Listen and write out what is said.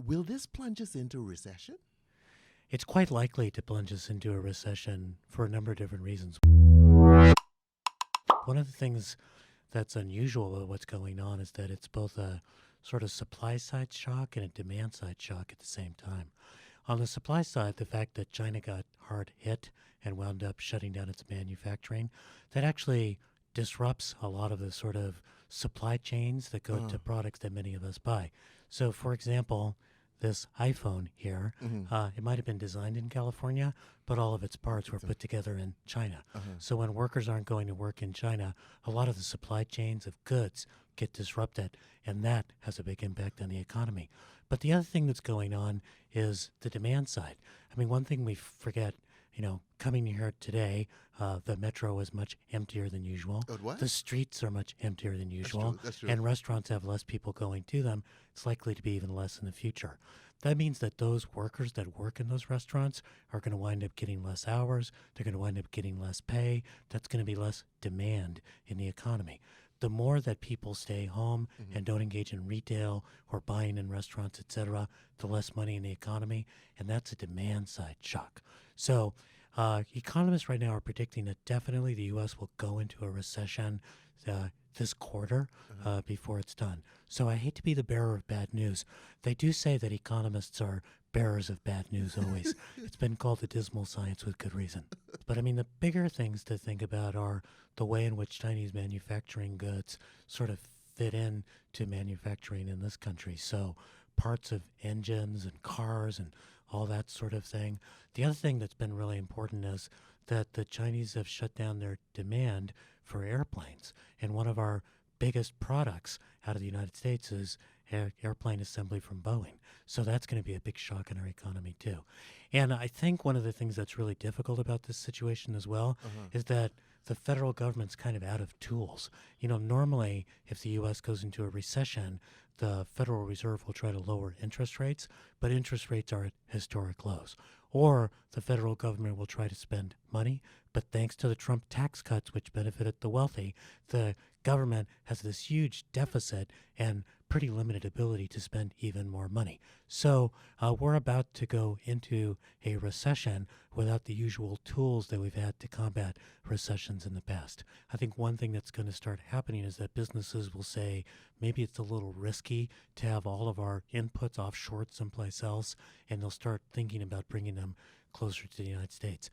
Will this plunge us into a recession? It's quite likely to plunge us into a recession for a number of different reasons. One of the things that's unusual about what's going on is that it's both a sort of supply side shock and a demand side shock at the same time. On the supply side, the fact that China got hard hit and wound up shutting down its manufacturing, that actually disrupts a lot of the sort of supply chains that go to products that many of us buy. So, for example, this iPhone here, it might have been designed in California, but all of its parts were put together in China. So when workers aren't going to work in China, a lot of the supply chains of goods get disrupted, and that has a big impact on the economy. But the other thing that's going on is the demand side. I mean, one thing we forget, coming here today, the metro is much emptier than usual. Oh, what? The streets are much emptier than usual. That's true. And restaurants have less people going to them. It's likely to be even less in the future. That means that those workers that work in those restaurants are going to wind up getting less hours. They're going to wind up getting less pay. That's going to be less demand in the economy. The more that people stay home and don't engage in retail or buying in restaurants, et cetera, the less money in the economy, and that's a demand side shock. So economists right now are predicting that definitely the U.S. will go into a recession this quarter before it's done. So I hate to be the bearer of bad news. They do say that economists are bearers of bad news always. It's been called the dismal science with good reason. But I mean, the bigger things to think about are the way in which Chinese manufacturing goods sort of fit in to manufacturing in this country. So parts of engines and cars and all that sort of thing. The other thing that's been really important is that the Chinese have shut down their demand for airplanes. And one of our biggest products out of the United States is airplane assembly from Boeing. So that's going to be a big shock in our economy too. And I think one of the things that's really difficult about this situation as well is that the federal government's kind of out of tools. Normally, if the U.S. goes into a recession, the Federal Reserve will try to lower interest rates, but interest rates are at historic lows. Or the federal government will try to spend money, but thanks to the Trump tax cuts, which benefited the wealthy, the government has this huge deficit and pretty limited ability to spend even more money. So we're about to go into a recession without the usual tools that we've had to combat recessions in the past. I think one thing that's going to start happening is that businesses will say, maybe it's a little risky to have all of our inputs offshored someplace else, and they'll start thinking about bringing them closer to the United States.